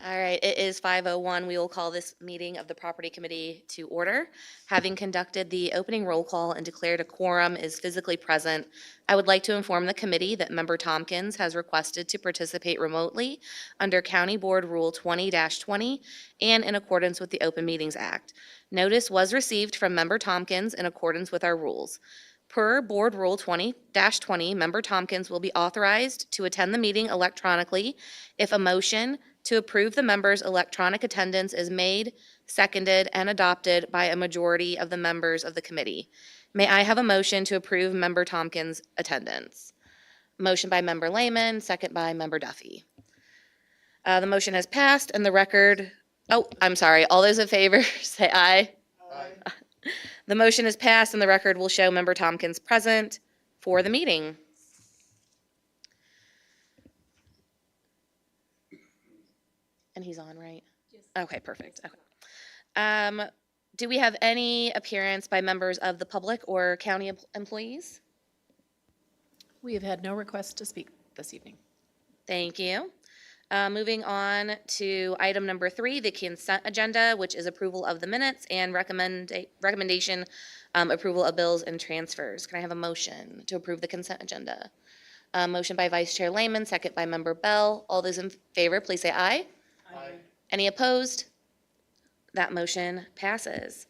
All right, it is 5:01. We will call this meeting of the Property Committee to order. Having conducted the opening roll call and declared a quorum is physically present, I would like to inform the committee that Member Tompkins has requested to participate remotely under County Board Rule 20-20 and in accordance with the Open Meetings Act. Notice was received from Member Tompkins in accordance with our rules. Per Board Rule 20-20, Member Tompkins will be authorized to attend the meeting electronically if a motion to approve the members' electronic attendance is made, seconded, and adopted by a majority of the members of the committee. May I have a motion to approve Member Tompkins' attendance? Motion by Member Lehman, second by Member Duffy. The motion has passed and the record, I'm sorry, all those in favor say aye. Aye. The motion is passed and the record will show Member Tompkins present for the meeting. And he's on, right? Yes. Okay, perfect. Okay. Do we have any appearance by members of the public or county employees? We have had no requests to speak this evening. Thank you. Moving on to item number 3, the consent agenda, which is approval of the minutes and recommendation approval of bills and transfers. Can I have a motion to approve the consent agenda? Motion by Vice Chair Lehman, second by Member Bell. All those in favor, please say aye. Aye. Any opposed? That motion passes.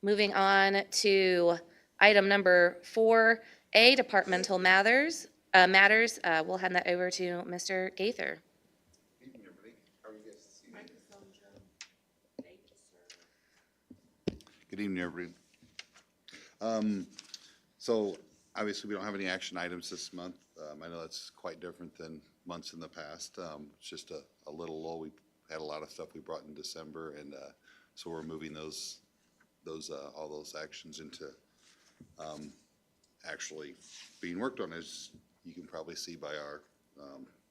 Moving on to item number 4A, departmental matters. We'll hand that over to Mr. Gaither. Evening, everybody. How are you guys this evening? Good evening, everybody. So obviously, we don't have any action items this month. I know that's quite different than months in the past. It's just a little low. We had a lot of stuff we brought in December, and so we're moving all those actions into actually being worked on, as you can probably see by our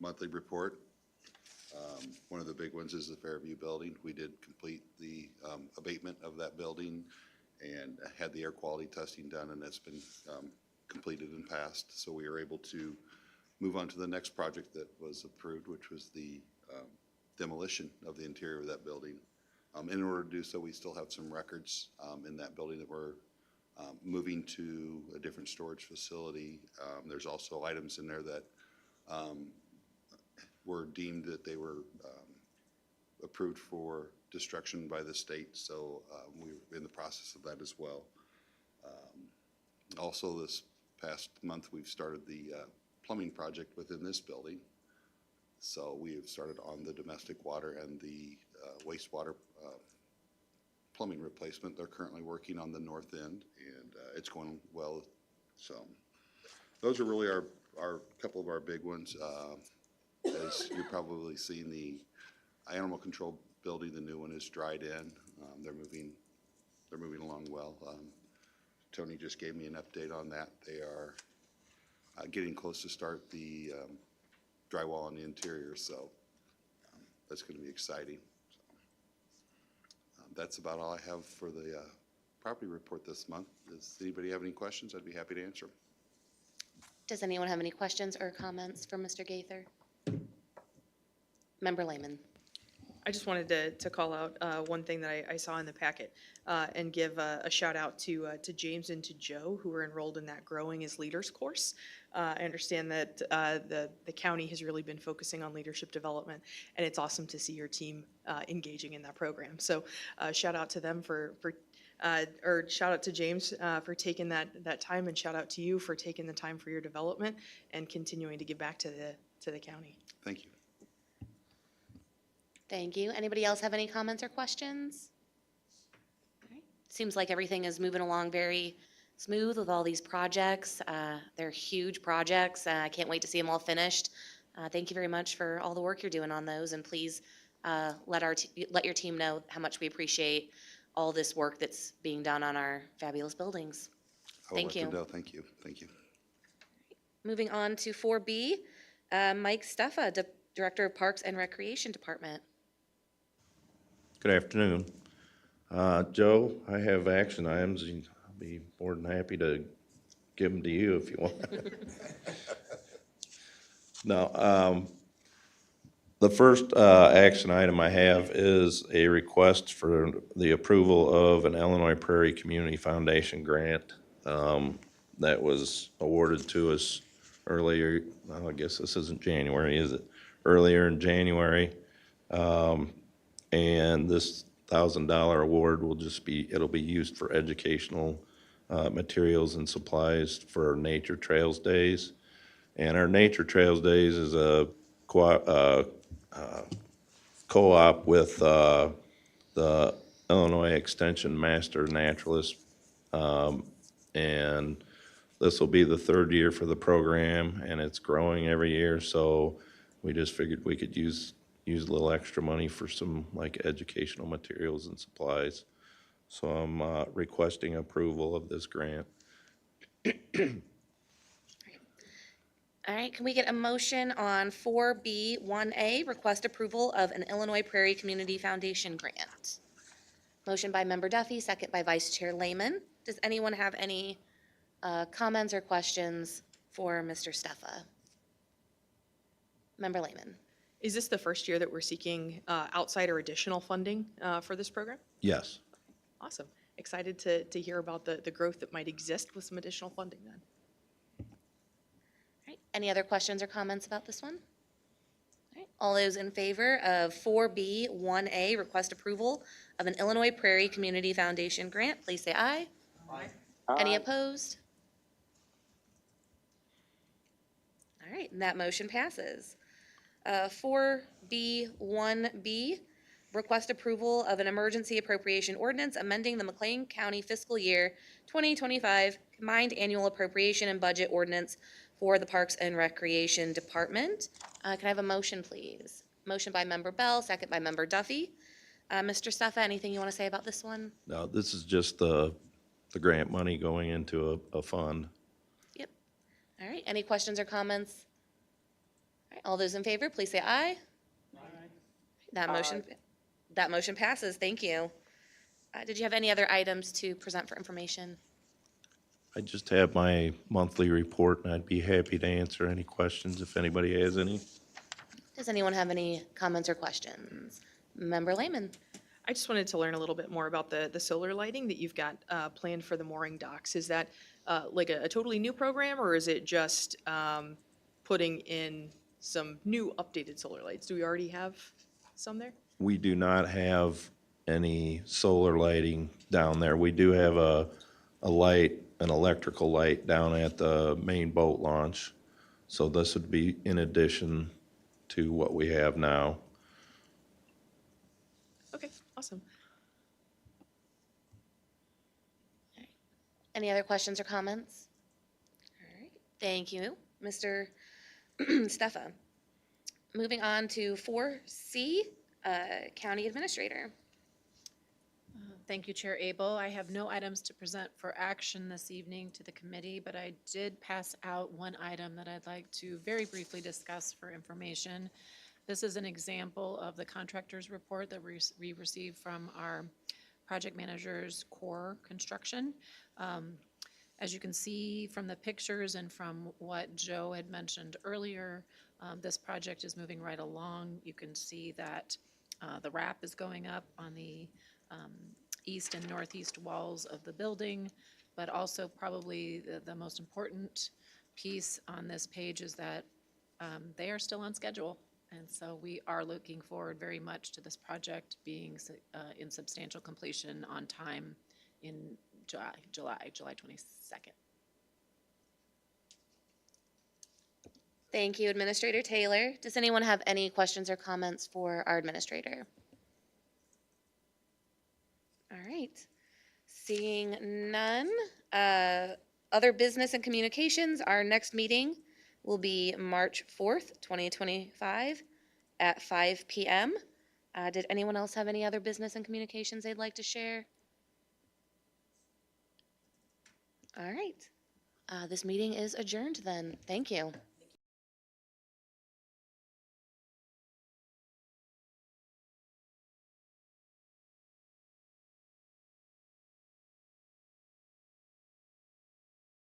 monthly report. One of the big ones is the Fairview building. We did complete the abatement of that building and had the air quality testing done, and that's been completed and passed. So we were able to move on to the next project that was approved, which was the demolition of the interior of that building. In order to do so, we still have some records in that building that we're moving to a different storage facility. There's also items in there that were deemed that they were approved for destruction by the state, so we're in the process of that as well. Also, this past month, we've started the plumbing project within this building. So we have started on the domestic water and the wastewater plumbing replacement. They're currently working on the north end, and it's going well. So those are really our couple of our big ones. As you're probably seeing, the animal control building, the new one, is dried in. They're moving along well. Tony just gave me an update on that. They are getting close to start the drywall on the interior, so that's going to be exciting. So, that's about all I have for the property report this month. Does anybody have any questions? I'd be happy to answer. Does anyone have any questions or comments for Mr. Gaither? Member Lehman. I just wanted to call out one thing that I saw in the packet and give a shout out to James and to Joe, who are enrolled in that Growing as Leaders course. I understand that the county has really been focusing on leadership development, and it's awesome to see your team engaging in that program. So shout out to them or shout out to James for taking that time, and shout out to you for taking the time for your development and continuing to give back to the county. Thank you. Thank you. Anybody else have any comments or questions? All right. Seems like everything is moving along very smooth with all these projects. They're huge projects. I can't wait to see them all finished. Thank you very much for all the work you're doing on those, and please let your team know how much we appreciate all this work that's being done on our fabulous buildings. Thank you. Thank you. Thank you. Moving on to 4B, Mike Steffa, Director of Parks and Recreation Department. Good afternoon. Joe, I have action items, and I'll be more than happy to give them to you if you want. No, The first action item I have is a request for the approval of an Illinois Prairie Community Foundation grant that was awarded to us earlier, well, I guess this isn't January, is it? Earlier in January. And this $1,000 award will just be, it'll be used for educational materials and supplies for Nature Trails Days. And our Nature Trails Days is a co-op with the Illinois Extension Master Naturalist. And this will be the third year for the program, and it's growing every year, so we just figured we could use a little extra money for some like educational materials and supplies. So I'm requesting approval of this grant. All right, can we get a motion on 4B1A, request approval of an Illinois Prairie Community Foundation grant? Motion by Member Duffy, second by Vice Chair Lehman. Does anyone have any comments or questions for Mr. Steffa? Member Lehman. Is this the first year that we're seeking outside or additional funding for this program? Yes. Awesome. Excited to hear about the growth that might exist with some additional funding then. All right, any other questions or comments about this one? All right, all those in favor of 4B1A, request approval of an Illinois Prairie Community Foundation grant, please say aye. Aye. Any opposed? All right, and that motion passes. 4B1B, request approval of an emergency appropriation ordinance amending the McLean County fiscal year 2025 combined annual appropriation and budget ordinance for the Parks and Recreation Department. Can I have a motion, please? Motion by Member Bell, second by Member Duffy. Mr. Steffa, anything you want to say about this one? No, this is just the grant money going into a fund. Yep. All right, any questions or comments? All right, all those in favor, please say aye. Aye. That motion passes, thank you. Did you have any other items to present for information? I just have my monthly report, and I'd be happy to answer any questions if anybody has any. Does anyone have any comments or questions? Member Lehman. I just wanted to learn a little bit more about the solar lighting that you've got planned for the mooring docks. Is that like a totally new program, or is it just putting in some new updated solar lights? Do we already have some there? We do not have any solar lighting down there. We do have a light, an electrical light down at the main boat launch. So this would be in addition to what we have now. Okay, awesome. Any other questions or comments? All right, thank you, Mr. Steffa. Moving on to 4C, County Administrator. Thank you, Chair Abel. I have no items to present for action this evening to the committee, but I did pass out one item that I'd like to very briefly discuss for information. This is an example of the contractor's report that we received from our project manager's core construction. As you can see from the pictures and from what Joe had mentioned earlier, this project is moving right along. You can see that the wrap is going up on the east and northeast walls of the building, but also probably the most important piece on this page is that they are still on schedule. And so we are looking forward very much to this project being in substantial completion on time in July 22nd. Thank you, Administrator Taylor. Does anyone have any questions or comments for our administrator? All right, seeing none. Other business and communications, our next meeting will be March 4th, 2025 at 5 p.m. Did anyone else have any other business and communications they'd like to share? All right, this meeting is adjourned then. Thank you.